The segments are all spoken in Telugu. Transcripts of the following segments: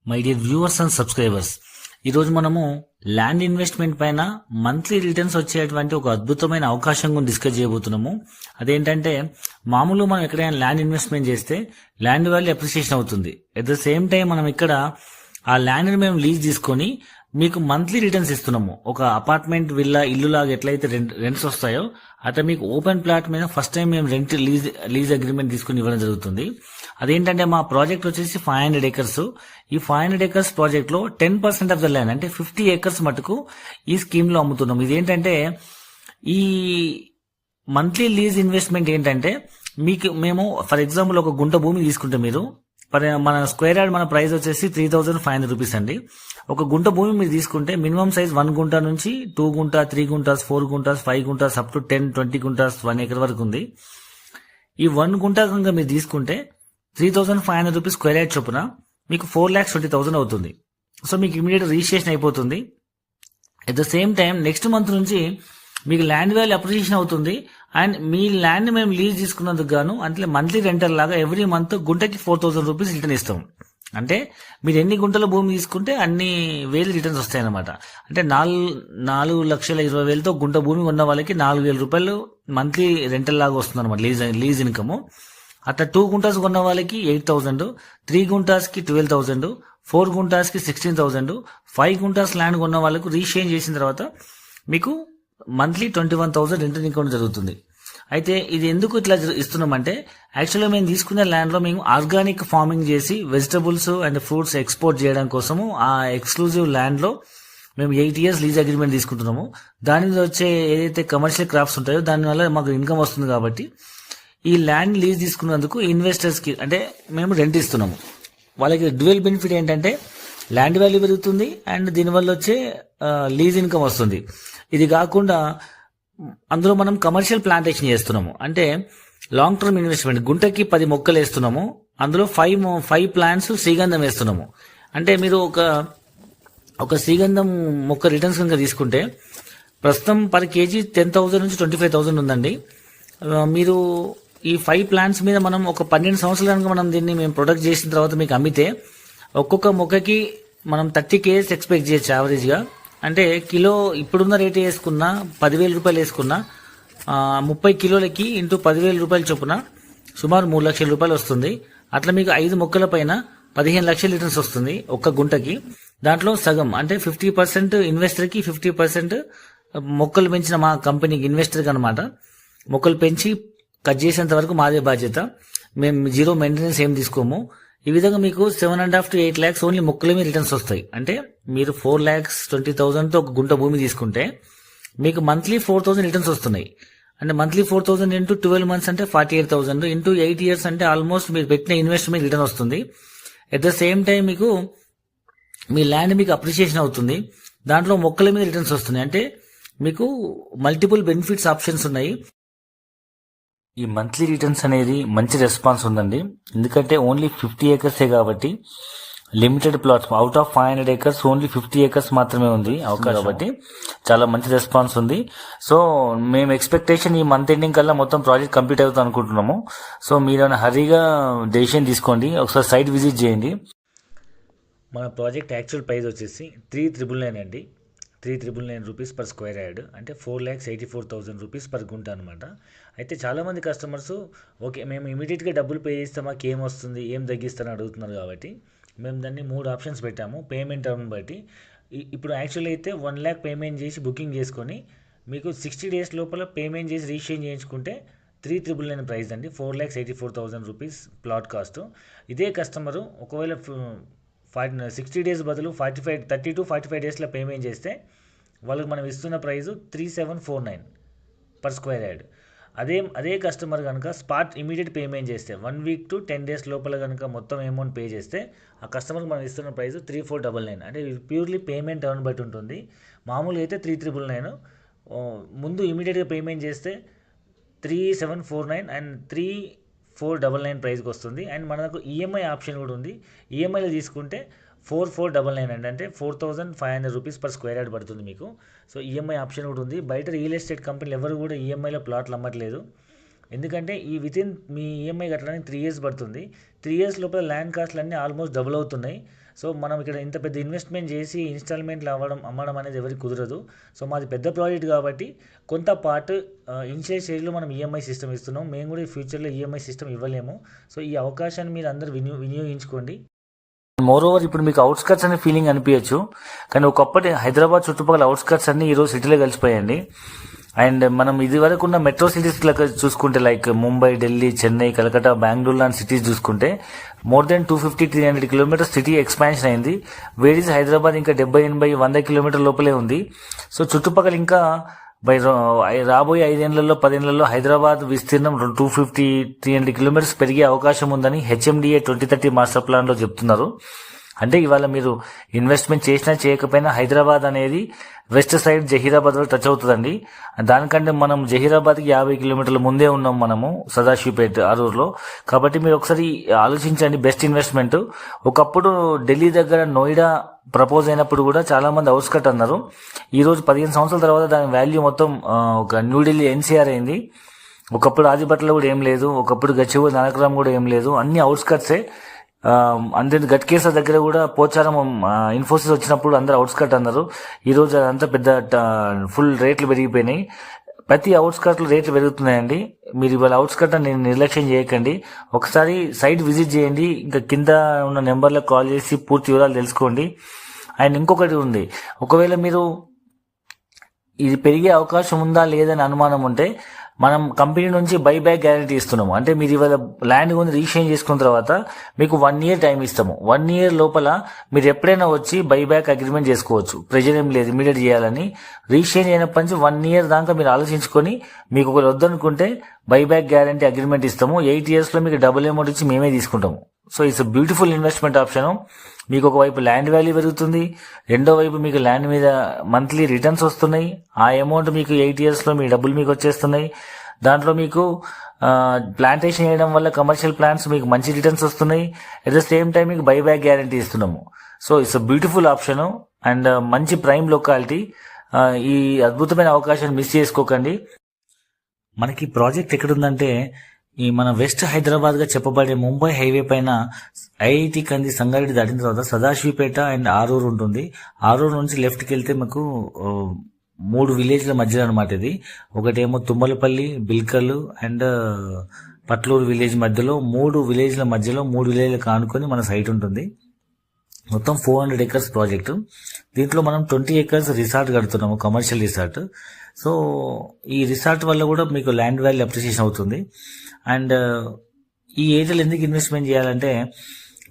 My dear viewers and subscribers, ఈరోజు మనము ల్యాండ్ ఇన్వెస్ట్మెంట్ పైన మంత్లీ రిటర్న్స్ వచ్చేటువంటి ఒక అద్భుతమైన అవకాశం గురించి డిస్కస్ చేయబోతున్నాము. అదేంటంటే, మామూలు మనం ఎక్కడైనా ల్యాండ్ ఇన్వెస్ట్మెంట్ చేస్తే ల్యాండ్ వాల్యూ అప్రిసియేషన్ అవుతుంది. అట్ ద సేమ్ టైం మనం ఇక్కడ ఆ ల్యాండ్ని మేము లీజ్ తీసుకొని మీకు మంత్లీ రిటర్న్స్ ఇస్తున్నాము. ఒక అపార్ట్మెంట్, విల్లా, ఇల్లు లాగా ఎట్లయితే రెంట్స్ వస్తాయో అట్లా మీకు ఓపెన్ ప్లాట్ మీద ఫస్ట్ టైం మేము లీజ్ అగ్రిమెంట్ తీసుకుని ఇవ్వడం జరుగుతుంది. అదేంటంటే, మా ప్రాజెక్ట్ వచ్చేసి 500 acres. ఈ 500 acres ప్రాజెక్ట్ లో 10% ఆఫ్ ద ల్యాండ్ అంటే 50 acres మటుకు ఈ స్కీమ్ లో అమ్ముతున్నాం. ఇదేంటంటే, ఈ మంత్లీ లీజ్ ఇన్వెస్ట్మెంట్ ఏంటంటే, మేము ఫర్ ఎగ్జాంపుల్ ఒక గుంట భూమి తీసుకుంటే మీరు మన స్క్వేర్ యార్డ్ మన ప్రైస్ వచ్చేసి 3,500 రూపీస్ అండి. ఒక గుంట భూమి మీరు తీసుకుంటే మినిమం సైజ్ 1 గుంట నుంచి 2 గుంట, 3 guntas, 4 guntas, 5 guntas up to 10, 20 guntas, 1 acre వరకు ఉంది. ఈ 1 గుంట కనుక మీరు తీసుకుంటే 3,500 రూపీస్ స్క్వేర్ యార్డ్ చొప్పున మీకు 4,20,000 అవుతుంది. సో మీకు ఇమీడియట్ రిజిస్ట్రేషన్ అయిపోతుంది. At the same time next month నుంచి మీకు ల్యాండ్ వాల్యూ అప్రిసియేషన్ అవుతుంది. అండ్ మీ ల్యాండ్ మేము లీజ్ తీసుకున్నందుకు గాను అంటే మంత్లీ రెంటల్ లాగా ఎవ్రీ మంత్ గుంటకి 4,000 రూపీస్ రిటర్న్ ఇస్తాం. అంటే మీరు ఎన్ని గుంటల భూమి తీసుకుంటే అన్ని వేలు రిటర్న్స్ వస్తాయి అన్నమాట. అంటే 4,20,000తో గుంట భూమి ఉన్న వాళ్ళకి 4,000 రూపాయలు మంత్లీ రెంటల్ లాగా వస్తుంది అనమాట, లీజ్ ఇన్కమ్. అట్లా 2 గుంటాస్ కొన్న వాళ్ళకి 8,000, 3 గుంటాస్ కి 12,000, 4 గుంటాస్ కి 16,000, 5 గుంటాస్ ల్యాండ్ కొన్న వాళ్ళకు రీషేంజ్ చేసిన తర్వాత మీకు మంత్లీ 21,000 రిటర్న్ ఇన్కమ్ జరుగుతుంది. అయితే ఇది ఎందుకు ఇట్లా ఇస్తున్నామంటే, యాక్చువల్గా మేము తీసుకునే ల్యాండ్ లో మేము ఆర్గానిక్ ఫార్మింగ్ చేసి వెజిటబుల్స్ అండ్ ఫ్రూట్స్ ఎక్స్పోర్ట్ చేయడం కోసము ఆ ఎక్స్క్లూజివ్ ల్యాండ్ లో మేము 8 years లీజ్ అగ్రిమెంట్ తీసుకుంటున్నాము. దాని మీద వచ్చే ఏదైతే కమర్షియల్ క్రాప్స్ ఉంటాయో దానివల్ల మాకు ఇన్కమ్ వస్తుంది. కాబట్టి ఈ ల్యాండ్ లీజ్ తీసుకున్నందుకు ఇన్వెస్టర్స్ కి అంటే మేము రెంట్ ఇస్తున్నాము. వాళ్ళకి డ్యూయల్ బెనిఫిట్ ఏంటంటే, ల్యాండ్ వాల్యూ పెరుగుతుంది అండ్ దీనివల్ల వచ్చే లీజ్ ఇన్కమ్ వస్తుంది. ఇది కాకుండా అందులో మనం కమర్షియల్ ప్లాంటేషన్ చేస్తున్నాము. అంటే లాంగ్ టర్మ్ ఇన్వెస్ట్మెంట్, గుంటకి 10 మొక్కలు వేస్తున్నాము. అందులో 5 plants శ్రీగంధం వేస్తున్నాము. అంటే మీరు ఒక శ్రీగంధం మొక్క రిటర్న్స్ కనుక తీసుకుంటే ప్రస్తుతం పర్ కేజీ 10,000 నుంచి 25,000 ఉందండి. మీరు ఈ 5 plants మీద మనం ఒక 12 సంవత్సరాలు కనుక మనం దీన్ని మేము ప్రొడక్ట్ చేసిన తర్వాత మీకు అమ్మితే ఒక్కొక్క మొక్కకి మనం 30 kgs ఎక్స్పెక్ట్ చేయొచ్చు యావరేజ్ గా. అంటే కిలో ఇప్పుడున్న రేట్ వేసుకున్నా 10,000 రూపాయలు వేసుకున్నా 30 కిలోలకి ఇంటూ 10,000 రూపాయల చొప్పున సుమారు 3 లక్షల రూపాయలు వస్తుంది. అట్లా మీకు 5 మొక్కల పైన 15 లక్షల రిటర్న్స్ వస్తుంది ఒక్క గుంటకి. దాంట్లో సగం అంటే 50% ఇన్వెస్టర్ కి, 50% మొక్కలు పెంచిన మా కంపెనీకి ఇన్వెస్టర్ అనమాట. మొక్కలు పెంచి కట్ చేసేంత వరకు మాదే బాధ్యత. మేము జీరో మెయింటెనెన్స్ ఏం తీసుకోము. ఈ విధంగా మీకు 7.5 to 8 lakhs ఓన్లీ మొక్కల మీద రిటర్న్స్ వస్తాయి. అంటే మీరు 4,20,000తో ఒక గుంట భూమి తీసుకుంటే మీకు మంత్లీ 4,000 రిటర్న్స్ వస్తున్నాయి. అంటే మంత్లీ 4,000 ఇంటూ 12 months అంటే 48,000 ఇంటూ 8 years అంటే ఆల్మోస్ట్ మీరు పెట్టిన ఇన్వెస్ట్మెంట్ రిటర్న్ వస్తుంది. అట్ ద సేమ్ టైం మీకు మీ ల్యాండ్ మీకు అప్రిసియేషన్ అవుతుంది. దాంట్లో మొక్కల మీద రిటర్న్స్ వస్తున్నాయి. అంటే మీకు మల్టిపుల్ బెనిఫిట్స్ ఆప్షన్స్ ఉన్నాయి. ఈ మంత్లీ రిటర్న్స్ అనేది మంచి రెస్పాన్స్ ఉందండి. ఎందుకంటే ఓన్లీ 50 acres కాబట్టి limited plots, out of 500 acres only 50 acres మాత్రమే ఉంది అవకాశం. కాబట్టి చాలా మంచి రెస్పాన్స్ ఉంది. సో మేము ఎక్స్పెక్టేషన్ ఈ మంత్ ఎండింగ్ కల్లా మొత్తం ప్రాజెక్ట్ కంప్లీట్ అవుతుంది అనుకుంటున్నాము. సో మీరు హరీగా డెసిషన్ తీసుకోండి, ఒకసారి సైట్ విజిట్ చేయండి. మన ప్రాజెక్ట్ యాక్చువల్ ప్రైస్ వచ్చేసి 3,999 అండి. 3,999 రూపీస్ పర్ స్క్వేర్ యార్డ్ అంటే 4,84,000 రూపీస్ పర్ గుంట అనమాట. అయితే చాలామంది కస్టమర్స్ ఓకే మేము ఇమీడియట్గా డబ్బులు పే చేస్తే మాకు ఏం వస్తుంది, ఏం తగ్గిస్తారని అడుగుతున్నారు. కాబట్టి మేము దాన్ని 3 ఆప్షన్స్ పెట్టాము పేమెంట్ టర్మ్ బట్టి. ఇప్పుడు యాక్చువల్లీ అయితే 1 lakh పేమెంట్ చేసి బుకింగ్ చేసుకొని మీకు 60 days లోపల పేమెంట్ చేసి రిజిస్ట్రేషన్ చేయించుకుంటే 3,999 ప్రైస్ అండి. 4,84,000 రూపీస్ ప్లాట్ కాస్ట్. ఇదే కస్టమరు ఒకవేళ 60 days బదులు 30 to 45 daysలో పేమెంట్ చేస్తే వాళ్ళకి మనం ఇస్తున్న ప్రైస్ 3,749 పర్ స్క్వేర్ యార్డ్. అదే కస్టమర్ కనుక స్పాట్ ఇమీడియట్ పేమెంట్ చేస్తే 1 week to 10 days లోపల కనుక మొత్తం అమౌంట్ పే చేస్తే ఆ కస్టమర్కి మనం ఇస్తున్న ప్రైస్ 3,499. అంటే ప్యూర్లీ పేమెంట్ టర్న్ బట్టి ఉంటుంది. మామూలుగా అయితే 3,999. ముందు ఇమీడియట్గా పేమెంట్ చేస్తే 3,749 అండ్ 3,499 ప్రైస్కి వస్తుంది. అండ్ మనకు ఈఎంఐ ఆప్షన్ కూడా ఉంది. ఈఎంఐలో తీసుకుంటే 4,499 అంటే 4,500 రూపీస్ పర్ స్క్వేర్ యార్డ్ పడుతుంది మీకు. సో ఈఎంఐ ఆప్షన్ కూడా ఉంది. బయట రియల్ ఎస్టేట్ కంపెనీలు ఎవరు కూడా ఈఎంఐలో ప్లాట్లు అమ్మట్లేదు. ఎందుకంటే ఈ వితిన్ మీ ఈఎంఐ కట్టడానికి 3 ఇయర్స్ పడుతుంది. 3 ఇయర్స్ లోపల ల్యాండ్ కాస్ట్లు అన్నీ ఆల్మోస్ట్ డబుల్ అవుతున్నాయి. సో మనం ఇక్కడ ఇంత పెద్ద ఇన్వెస్ట్మెంట్ చేసి ఇన్స్టాల్మెంట్లు అమ్మడం అనేది ఎవరికి కుదరదు. సో మాది పెద్ద ప్రాజెక్ట్ కాబట్టి కొంత పార్ట్ ఇనిషియల్ స్టేజ్లో మనం ఈఎంఐ సిస్టమ్ ఇస్తున్నాం. మేము కూడా ఈ ఫ్యూచర్లో ఈఎంఐ సిస్టమ్ ఇవ్వలేము. సో ఈ అవకాశాన్ని మీరు అందరూ వినియోగించుకోండి. మోర్ ఓవర్ ఇప్పుడు మీకు అవుట్స్కట్స్ అనే ఫీలింగ్ అనిపించచ్చు, కానీ ఒకప్పటి హైదరాబాద్ చుట్టుపక్కల అవుట్స్కట్స్ అన్ని ఈరోజు సిటీలో కలిసిపోయాయండి. అండ్ మనం ఇది వరకు ఉన్న మెట్రో సిటీస్ చూసుకుంటే లైక్ ముంబై, ఢిల్లీ, చెన్నై, కలకత్తా, బెంగళూరు లాంటి సిటీస్ చూసుకుంటే more than 250-300 kilometres city expansion అయింది. వేరీస్ హైదరాబాద్ ఇంకా 70-80-100 కిలోమీటర్ లోపలే ఉంది. సో చుట్టుపక్కల ఇంకా రాబోయే 5 ఏళ్లలో 10 ఏళ్లలో హైదరాబాద్ విస్తీర్ణం 250-300 కిలోమీటర్స్ పెరిగే అవకాశం ఉందని HMDA 2030 మాస్టర్ ప్లాన్ లో చెప్తున్నారు. అంటే ఇవాళ మీరు ఇన్వెస్ట్మెంట్ చేసినా చేయకపోయినా హైదరాబాద్ అనేది వెస్ట్ సైడ్ జహీరాబాద్ వరకు టచ్ అవుతుందండి. దానికంటే మనం జహీరాబాద్కి 50 కిలోమీటర్ల ముందే ఉన్నాం మనము సదాశివపేట ఆరూరులో. కాబట్టి మీరు ఒకసారి ఆలోచించండి, బెస్ట్ ఇన్వెస్ట్మెంట్. ఒకప్పుడు ఢిల్లీ దగ్గర నోయిడా ప్రపోజ్ అయినప్పుడు కూడా చాలా మంది అవుట్స్కట్ అన్నారు. ఈ రోజు 15 సంవత్సరాల తర్వాత దాని వాల్యూ మొత్తం ఒక న్యూఢిల్లీ NCR అయింది. ఒకప్పుడు రాజభట్లో కూడా ఏం లేదు, ఒకప్పుడు గచ్చిబౌలి నానక్రామ్ కూడా ఏం లేదు, అన్ని అవుట్స్కట్సే. అంతే గట్కేసర్ దగ్గర కూడా పోచారం ఇన్ఫోసిస్ వచ్చినప్పుడు అందరు అవుట్స్కట్ అన్నారు. ఈ రోజు అదంతా పెద్ద ఫుల్ రేట్లు పెరిగిపోయినాయి. ప్రతి అవుట్స్కట్ లో రేట్లు పెరుగుతున్నాయండి. మీరు ఇవాళ అవుట్స్కట్ అని నిర్లక్ష్యం చేయకండి. ఒకసారి సైట్ విజిట్ చేయండి, ఇంకా కింద ఉన్న నెంబర్లకు కాల్ చేసి పూర్తి వివరాలు తెలుసుకోండి. అండ్ ఇంకొకటి ఉంది, ఒకవేళ మీరు ఇది పెరిగే అవకాశం ఉందా లేదని అనుమానం ఉంటే మనం కంపెనీ నుంచి బైబ్యాక్ గ్యారంటీ ఇస్తున్నాము. అంటే మీరు ఇవాళ ల్యాండ్ కొని రిజిస్ట్రేషన్ చేసుకున్న తర్వాత మీకు 1 ఇయర్ టైం ఇస్తాము. 1 ఇయర్ లోపల మీరు ఎప్పుడైనా వచ్చి బైబ్యాక్ అగ్రిమెంట్ చేసుకోవచ్చు. ప్రెజర్ ఏం లేదు ఇమీడియట్ చేయాలని. రిజిస్ట్రేషన్ అయినప్పటి నుంచి 1 ఇయర్ దాకా మీరు ఆలోచించుకొని మీకు ఒకరు వద్దనుకుంటే బైబ్యాక్ గ్యారంటీ అగ్రిమెంట్ ఇస్తాము. 8 ఇయర్స్ లో మీకు డబుల్ అమౌంట్ ఇచ్చి మేమే తీసుకుంటాము. So it's beautiful investment option. మీకు ఒకవైపు ల్యాండ్ వాల్యూ పెరుగుతుంది, రెండో వైపు మీకు ల్యాండ్ మీద మంత్లీ రిటర్న్స్ వస్తున్నాయి. ఆ అమౌంట్ మీకు 8 ఇయర్స్ లో మీ డబ్బులు మీకు వచ్చేస్తున్నాయి. దాంట్లో మీకు ప్లాంటేషన్ చేయడం వల్ల కమర్షియల్ ప్లాంట్స్ మీకు మంచి రిటర్న్స్ వస్తున్నాయి. అట్ ద సేమ్ టైం మీకు బైబ్యాక్ గ్యారంటీ ఇస్తున్నాము. So it's a beautiful option and మంచి ప్రైమ్ లొకాలిటీ. ఈ అద్భుతమైన అవకాశాన్ని మిస్ చేసుకోకండి. మనకి ప్రాజెక్ట్ ఎక్కడుందంటే ఈ మన వెస్ట్ హైదరాబాద్ గా చెప్పబడే ముంబై హైవే పైన IIT కంది సంగారెడ్డి దాటిన తర్వాత సదాశివపేట అండ్ ఆరూరు ఉంటుంది. ఆరూరు నుంచి లెఫ్ట్కి వెళ్తే మీకు 3 విలేజ్ల మధ్యలో అనమాట ఇది. ఒకటేమో తుమ్మలపల్లి, బిల్కలు అండ్ పట్లూరు విలేజ్ మధ్యలో 3 విలేజ్ల మధ్యలో 3 విలేజ్లకు ఆనుకొని మన సైట్ ఉంటుంది. మొత్తం 400 acres ప్రాజెక్టు. దీంట్లో మనం 20 acres రిసార్ట్ కడుతున్నాము, కమర్షియల్ రిసార్ట్. సో ఈ రిసార్ట్ వల్ల కూడా మీకు ల్యాండ్ వాల్యూ అప్రిసియేషన్ అవుతుంది. అండ్ ఈ ఏరియాలో ఎందుకు ఇన్వెస్ట్మెంట్ చేయాలంటే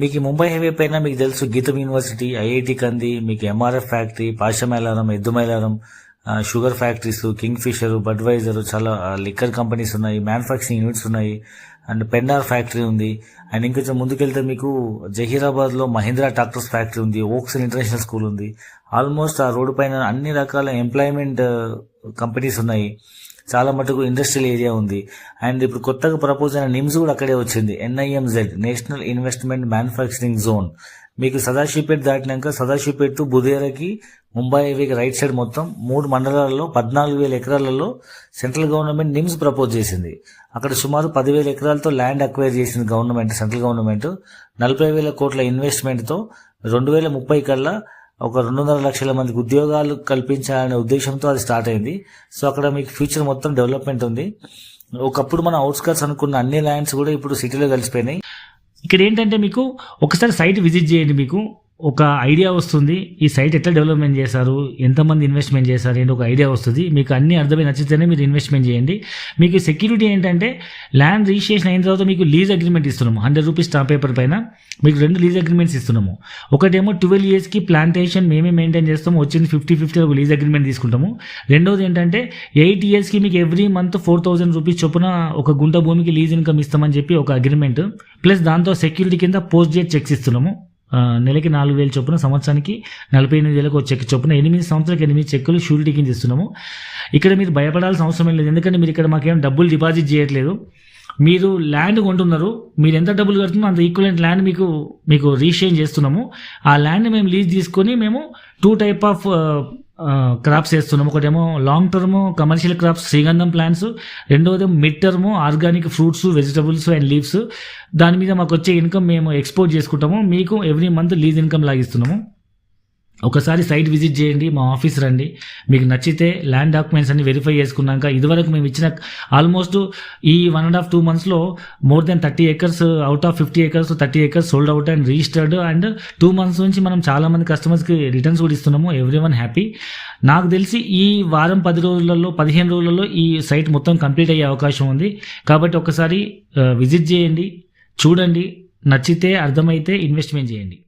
మీకు ముంబై హైవే పైన మీకు తెలుసు గీతం యూనివర్సిటీ, IIT కంది, మీకు MRF factory, Pashamylaram, Eddumylaram, sugar factories, Kingfisher, Budweiser, చాలా లిక్కర్ కంపెనీస్ ఉన్నాయి, మ్యానుఫ్యాక్చరింగ్ యూనిట్స్ ఉన్నాయి, అండ్ పెన్నార్ ఫ్యాక్టరీ ఉంది. అండ్ ఇంకొంచెం ముందుకెళ్తే మీకు జహీరాబాద్ లో మహీంద్రా ట్రాక్టర్స్ ఫ్యాక్టరీ ఉంది, ఓక్స్ ఇంటర్నేషనల్ స్కూల్ ఉంది. ఆల్మోస్ట్ ఆ రోడ్డు పైన అన్ని రకాల ఎంప్లాయ్మెంట్ కంపెనీస్ ఉన్నాయి. చాలా మటుకు ఇండస్ట్రియల్ ఏరియా ఉంది. అండ్ ఇప్పుడు కొత్తగా ప్రపోజ్ అయిన నిమ్స్ కూడా అక్కడే వచ్చింది. NIMZ, national investment manufacturing zone. మీకు సదాశివపేట దాటినాక సదాశివపేట టు బుదేరాకి ముంబై హైవేకి రైట్ సైడ్ మొత్తం 3 మండలాల్లో 14,000 ఎకరాలలో సెంట్రల్ గవర్నమెంట్ నిమ్స్ ప్రపోజ్ చేసింది. అక్కడ సుమారు 10,000 ఎకరాలతో ల్యాండ్ అక్వైర్ చేసింది గవర్నమెంట్, సెంట్రల్ గవర్నమెంట్. 40,000 కోట్ల ఇన్వెస్ట్మెంట్ తో 2030 కల్లా ఒక 2.5 లక్షల మందికి ఉద్యోగాలు కల్పించాలనే ఉద్దేశంతో అది స్టార్ట్ అయింది. సో అక్కడ మీకు ఫ్యూచర్ మొత్తం డెవలప్మెంట్ ఉంది. ఒకప్పుడు మన అవుట్స్కట్స్ అనుకున్న అన్ని ల్యాండ్స్ కూడా ఇప్పుడు సిటీలో కలిసిపోయినాయి. ఇక్కడ ఏంటంటే మీకు ఒకసారి సైట్ విజిట్ చేయండి, మీకు ఒక ఐడియా వస్తుంది. ఈ సైట్ ఎట్లా డెవలప్మెంట్ చేశారు, ఎంతమంది ఇన్వెస్ట్మెంట్ చేశారు ఏంటి ఒక ఐడియా వస్తుంది. మీకు అన్ని అర్థమై నచ్చితేనే మీరు ఇన్వెస్ట్మెంట్ చేయండి. మీకు సెక్యూరిటీ ఏంటంటే ల్యాండ్ రిజిస్ట్రేషన్ అయిన తర్వాత మీకు లీజ్ అగ్రిమెంట్ ఇస్తున్నాము. 100 రూపీస్ స్టాంప్ పేపర్ పైన మీకు 2 లీజ్ అగ్రిమెంట్స్ ఇస్తున్నాము. ఒకటేమో 12 yearsకి ప్లాంటేషన్ మేమే మెయింటైన్ చేస్తాము, వచ్చింది 50-50 ఒక లీజ్ అగ్రిమెంట్ తీసుకుంటాము. రెండోది ఏంటంటే 8 yearsకి మీకు ఎవ్రీ మంత్ 4,000 రూపీస్ చొప్పున ఒక గుంట భూమికి లీజ్ ఇన్కమ్ ఇస్తామని చెప్పి ఒక అగ్రిమెంట్. ప్లస్ దాంతో సెక్యూరిటీ కింద పోస్ట్ డేట్ చెక్స్ ఇస్తున్నాము. నెలకి 4,000 చొప్పున, సంవత్సరానికి 48,000 చెక్ చొప్పున 8 సంవత్సరాలకు 8 చెక్కులు షూరిటీ కింద ఇస్తున్నాము. ఇక్కడ మీరు భయపడాల్సిన అవసరం లేదు, ఎందుకంటే మీరు ఇక్కడ మాకేం డబ్బులు డిపాజిట్ చేయట్లేదు. మీరు ల్యాండ్ కొంటున్నారు, మీరు ఎంత డబ్బులు కడుతున్నారు అంత ఈక్వలెంట్ ల్యాండ్ మీకు రీషేర్ చేస్తున్నాము. ఆ ల్యాండ్ మేము లీజ్ తీసుకొని మేము 2 టైప్ ఆఫ్ క్రాప్స్ వేస్తున్నాము. ఒకటేమో లాంగ్ టర్మ్ కమర్షియల్ క్రాప్స్ శ్రీగంధం ప్లాంట్స్, రెండవది mid term organic fruits, vegetables and leaves. దాని మీద మాకు వచ్చే ఇన్కమ్ మేము ఎక్స్పోర్ట్ చేసుకుంటాము. మీకు ఎవ్రీ మంత్ లీజ్ ఇన్కమ్ లాగిస్తున్నాము. ఒకసారి సైట్ విజిట్ చేయండి, మా ఆఫీస్ రండి. మీకు నచ్చితే ల్యాండ్ డాక్యుమెంట్స్ అన్ని వెరిఫై చేసుకున్నాక, ఇదివరకు మేము ఇచ్చిన ఆల్మోస్ట్ ఈ 1.5-2 monthsలో more than 30 acres out of 50 acres 30 acres sold out and registered. And 2 months నుంచి మనం చాలా మంది కస్టమర్స్కి రిటర్న్స్ కూడా ఇస్తున్నాము. Every one happy. నాకు తెలిసి ఈ వారం 10 రోజులలో 15 రోజులలో ఈ సైట్ మొత్తం కంప్లీట్ అయ్యే అవకాశం ఉంది. కాబట్టి ఒకసారి విజిట్ చేయండి, చూడండి, నచ్చితే అర్థమైతే ఇన్వెస్ట్మెంట్ చేయండి.